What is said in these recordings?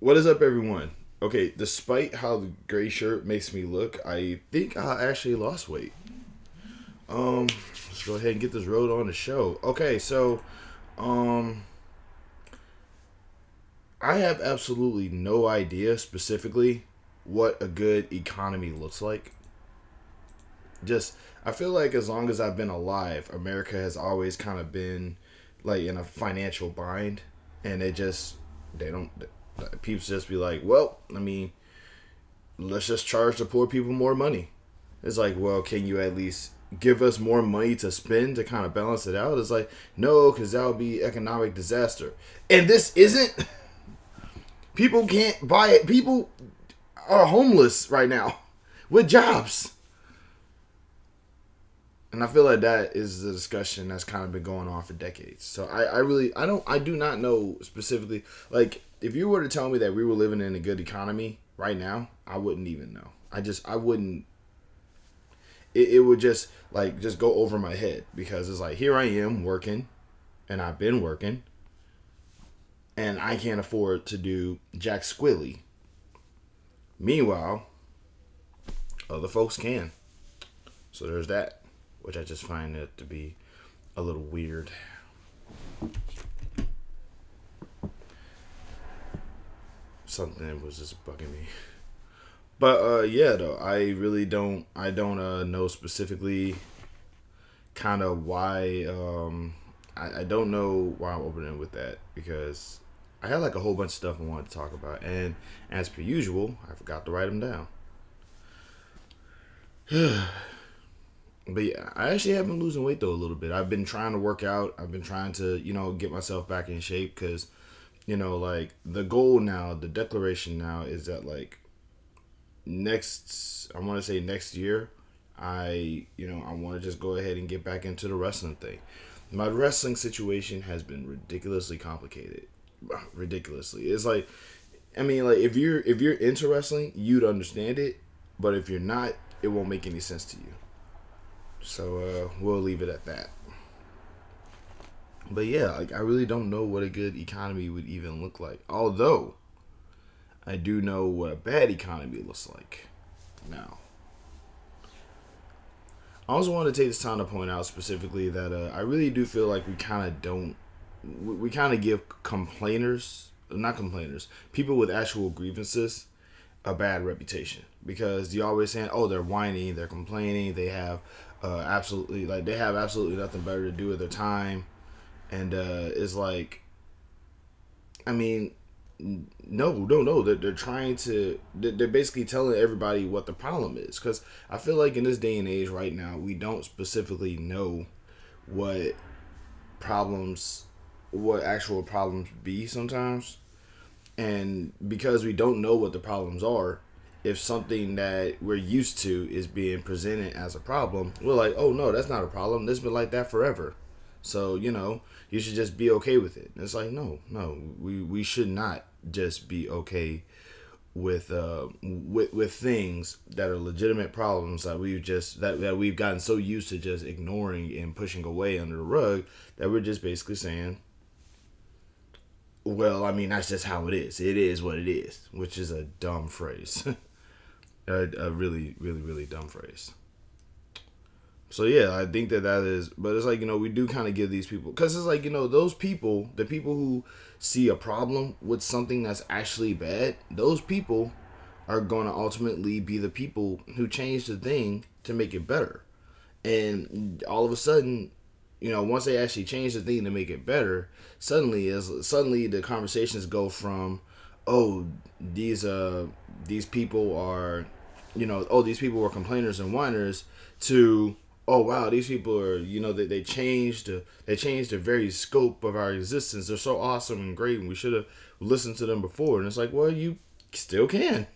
What is up, everyone? Okay, despite how the gray shirt makes me look, I think I actually lost weight. Let's go ahead and get this road on the show. Okay, so, um, I have absolutely no idea specifically what a good economy looks like. Just, I feel like as long as I've been alive, America has always kind of been like in a financial bind, and they don't, people just be like, well, I mean, let's just charge the poor people more money. It's like, well, can you at least give us more money to spend to kind of balance it out? It's like, no, because that would be economic disaster. And this isn't. People can't buy it. People are homeless right now with jobs. And I feel like that is the discussion that's kind of been going on for decades. So I do not know specifically. Like, if you were to tell me that we were living in a good economy right now, I wouldn't even know. I wouldn't. It would just go over my head, because it's like, here I am working, and I've been working, and I can't afford to do jack squilly. Meanwhile, other folks can. So there's that, which I just find it to be a little weird. Something was just bugging me. But yeah, though, I don't know specifically kind of why. I don't know why I'm opening with that, because I had like a whole bunch of stuff I wanted to talk about, and as per usual, I forgot to write them down. But yeah, I actually have been losing weight though a little bit. I've been trying to work out. I've been trying to, get myself back in shape, because, like, the goal now, the declaration now is that, like, I want to say next year, I want to just go ahead and get back into the wrestling thing. My wrestling situation has been ridiculously complicated. Ridiculously. It's like, I mean, like, if you're into wrestling, you'd understand it, but if you're not, it won't make any sense to you. So we'll leave it at that. But yeah, like, I really don't know what a good economy would even look like. Although I do know what a bad economy looks like now. I also want to take this time to point out specifically that I really do feel like we kind of give not complainers, people with actual grievances, a bad reputation, because you always saying, oh, they're whining, they're complaining, they have absolutely nothing better to do with their time, and it's like, I mean, no, they're trying to, they're basically telling everybody what the problem is, because I feel like in this day and age right now, we don't specifically know what actual problems be sometimes. And because we don't know what the problems are, if something that we're used to is being presented as a problem, we're like, oh no, that's not a problem. This has been like that forever. So, you should just be okay with it. And it's like, no, we should not just be okay with things that are legitimate problems that we've gotten so used to just ignoring and pushing away under the rug, that we're just basically saying, well, I mean, that's just how it is. It is what it is, which is a dumb phrase. a really, really, really dumb phrase. So yeah, I think that is, but it's like, we do kind of give these people, because it's like, those people, the people who see a problem with something that's actually bad, those people are going to ultimately be the people who change the thing to make it better. And all of a sudden, once they actually change the thing to make it better, suddenly the conversations go from, oh, these people are, these people are complainers and whiners, to, oh wow, these people are, they changed the very scope of our existence. They're so awesome and great, and we should have listened to them before. And it's like, well, you still can.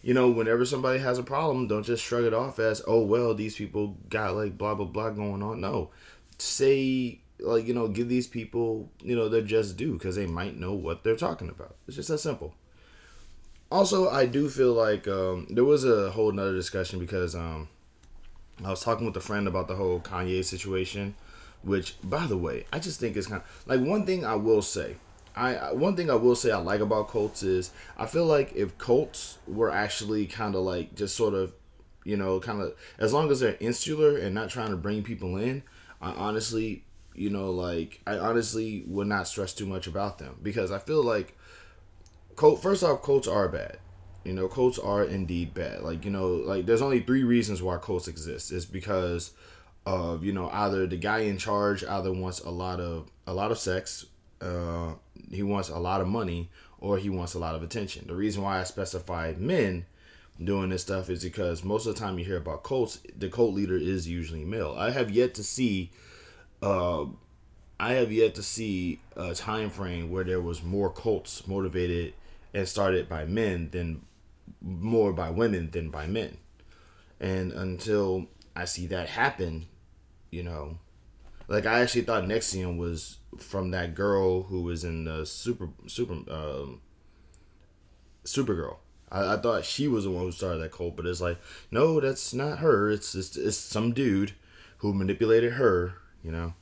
Whenever somebody has a problem, don't just shrug it off as, oh well, these people got like blah blah blah going on. No, say, like, give these people, their just due, because they might know what they're talking about. It's just that simple. Also, I do feel like there was a whole nother discussion, because I was talking with a friend about the whole Kanye situation, which, by the way, I just think is kind of like, one thing I will say. one thing I will say I like about cults is I feel like if cults were actually kind of like just sort of, kind of, as long as they're insular and not trying to bring people in, I honestly, I honestly would not stress too much about them, because I feel like first off, cults are bad. Cults are indeed bad. Like, like there's only three reasons why cults exist. It's because of, either the guy in charge either wants a lot of sex, he wants a lot of money, or he wants a lot of attention. The reason why I specified men doing this stuff is because most of the time you hear about cults, the cult leader is usually male. Uh, I have yet to see a time frame where there was more cults motivated and started by men than more by women than by men. And until I see that happen, you know, like I actually thought Nexium was from that girl who was in the Supergirl. I thought she was the one who started that cult, but it's like, no, that's not her. It's some dude who manipulated her, you know.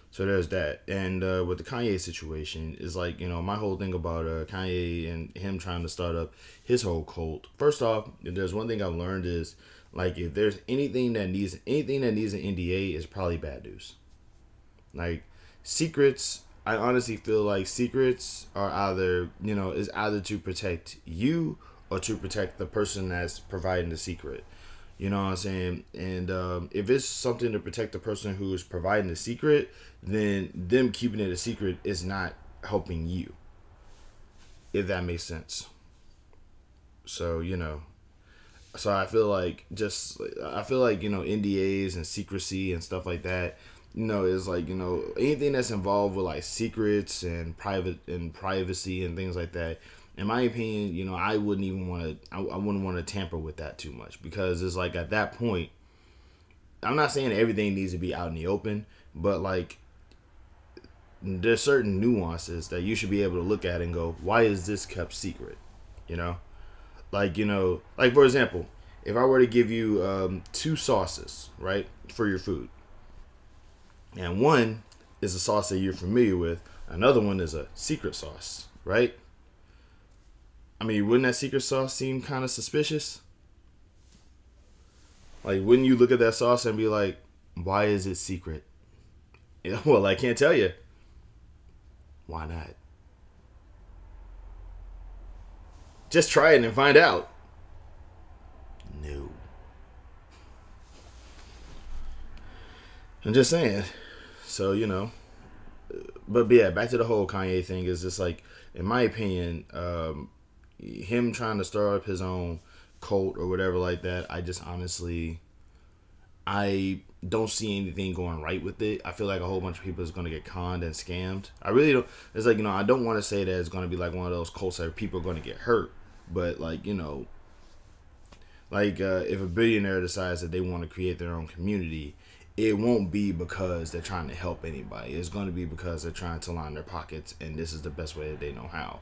So there's that. And with the Kanye situation, is like, my whole thing about Kanye and him trying to start up his whole cult. First off, if there's one thing I've learned is, like, if there's anything that needs an NDA, is probably bad news. Like, secrets, I honestly feel like secrets are either, is either to protect you or to protect the person that's providing the secret. You know what I'm saying? And if it's something to protect the person who is providing the secret, then them keeping it a secret is not helping you. If that makes sense. So, so I feel like NDAs and secrecy and stuff like that, is like, anything that's involved with like secrets and privacy and things like that. In my opinion, I wouldn't even want to. I wouldn't want to tamper with that too much, because it's like at that point, I'm not saying everything needs to be out in the open, but like there's certain nuances that you should be able to look at and go, why is this kept secret? Like like for example, if I were to give you two sauces, right, for your food, and one is a sauce that you're familiar with, another one is a secret sauce, right? I mean, wouldn't that secret sauce seem kind of suspicious? Like, wouldn't you look at that sauce and be like, why is it secret? Well, I can't tell you. Why not? Just try it and find out. No. I'm just saying. So, but yeah, back to the whole Kanye thing is just like, in my opinion, him trying to start up his own cult or whatever like that, I just honestly, I don't see anything going right with it. I feel like a whole bunch of people is going to get conned and scammed. I really don't. It's like, I don't want to say that it's going to be like one of those cults that people are going to get hurt. But like, if a billionaire decides that they want to create their own community, it won't be because they're trying to help anybody. It's going to be because they're trying to line their pockets, and this is the best way that they know how.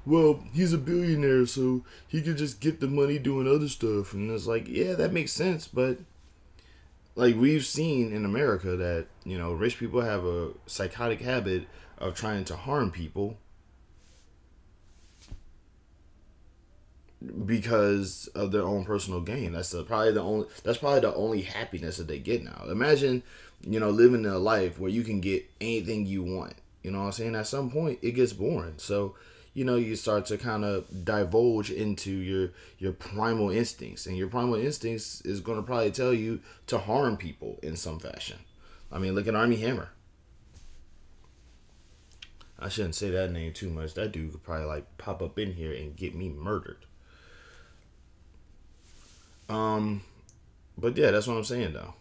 Well, he's a billionaire, so he could just get the money doing other stuff. And it's like, yeah, that makes sense. But, like, we've seen in America that, rich people have a psychotic habit of trying to harm people because of their own personal gain. That's probably the only happiness that they get now. Imagine, living in a life where you can get anything you want. You know what I'm saying? At some point, it gets boring. So, you start to kind of divulge into your primal instincts. And your primal instincts is going to probably tell you to harm people in some fashion. I mean, look at Armie Hammer. I shouldn't say that name too much. That dude could probably, like, pop up in here and get me murdered. But yeah, that's what I'm saying, though.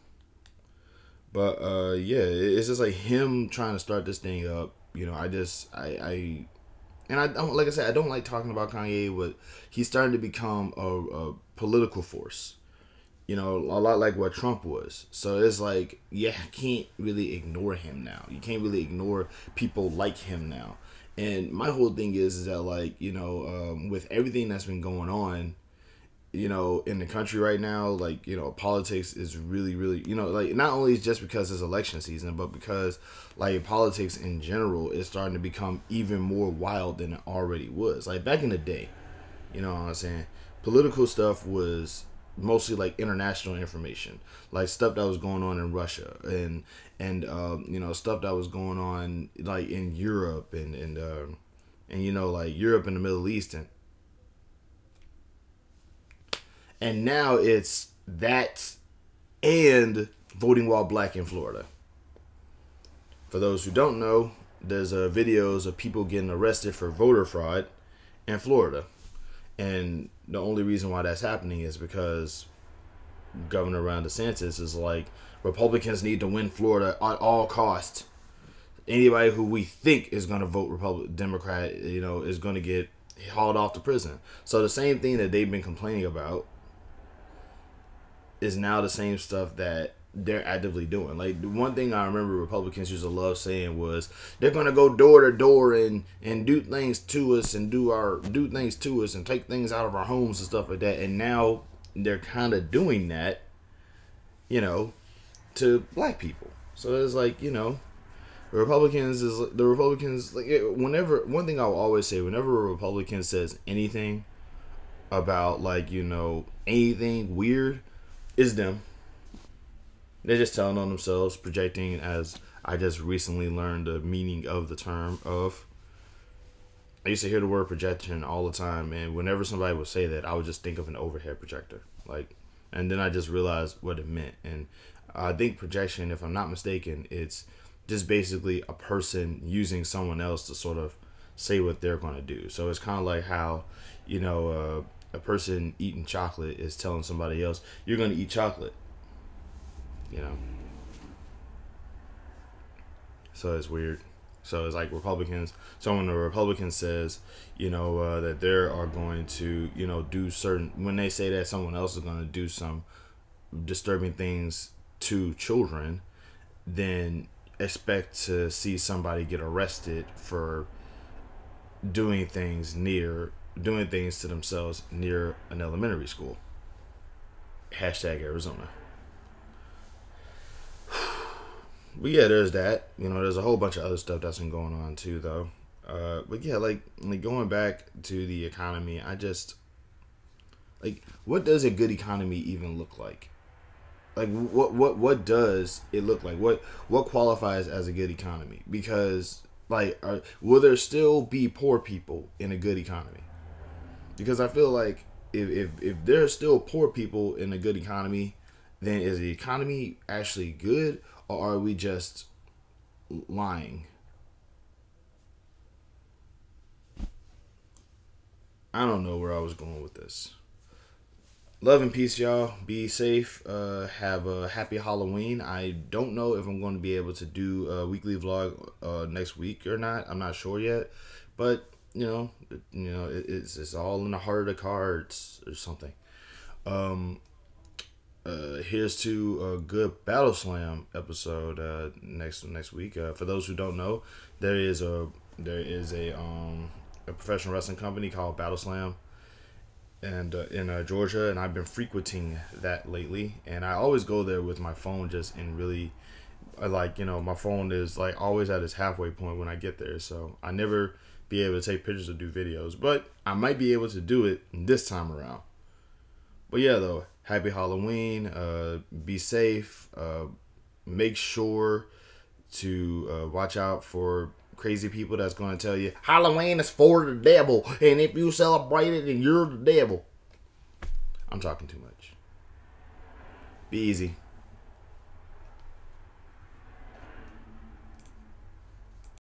But, yeah, it's just like him trying to start this thing up. And I don't, like I said, I don't like talking about Kanye, but he's starting to become a political force. A lot like what Trump was. So it's like, yeah, I can't really ignore him now. You can't really ignore people like him now. And my whole thing is that, like, with everything that's been going on, you know, in the country right now, like, you know, politics is really, really, you know, like, not only just because it's election season, but because, like, politics in general is starting to become even more wild than it already was. Like, back in the day, you know what I'm saying? Political stuff was mostly like international information, like stuff that was going on in Russia and you know, stuff that was going on like in Europe and you know, like Europe and the Middle East and now it's that and voting while black in Florida. For those who don't know, there's videos of people getting arrested for voter fraud in Florida. And the only reason why that's happening is because Governor Ron DeSantis is like, Republicans need to win Florida at all costs. Anybody who we think is going to vote Democrat, you know, is going to get hauled off to prison. So the same thing that they've been complaining about is now the same stuff that they're actively doing. Like, the one thing I remember Republicans used to love saying was they're gonna go door to door and do things to us and do things to us and take things out of our homes and stuff like that. And now they're kind of doing that, you know, to black people. So it's like, you know, the Republicans like, whenever, one thing I'll always say, whenever a Republican says anything about, like, you know, anything weird, is them. They're just telling on themselves, projecting, as I just recently learned the meaning of the term of. I used to hear the word projection all the time, and whenever somebody would say that, I would just think of an overhead projector. Like, and then I just realized what it meant. And I think projection, if I'm not mistaken, it's just basically a person using someone else to sort of say what they're going to do. So it's kind of like how, you know, a person eating chocolate is telling somebody else, you're going to eat chocolate. You know, so it's weird. So it's like Republicans. So when the Republican says, you know, that they are going to, you know, do certain, when they say that someone else is going to do some disturbing things to children, then expect to see somebody get arrested for doing things to themselves near an elementary school. Hashtag Arizona. But yeah, there's that. You know, there's a whole bunch of other stuff that's been going on too, though. But yeah, like going back to the economy, I just, like, what does a good economy even look like? Like, what does it look like? What qualifies as a good economy? Because, like, will there still be poor people in a good economy? Because I feel like if there's still poor people in a good economy, then is the economy actually good? Or are we just lying? I don't know where I was going with this. Love and peace, y'all. Be safe. Have a happy Halloween. I don't know if I'm going to be able to do a weekly vlog next week or not. I'm not sure yet. But, it's all in the heart of the cards or something. Here's to a good Battle Slam episode next week. For those who don't know, there is a professional wrestling company called Battle Slam, and in Georgia, and I've been frequenting that lately. And I always go there with my phone just in really, my phone is like always at its halfway point when I get there, so I never be able to take pictures or do videos, but I might be able to do it this time around. But yeah, though, happy Halloween. Be safe. Make sure to watch out for crazy people that's going to tell you Halloween is for the devil, and if you celebrate it, then you're the devil. I'm talking too much. Be easy.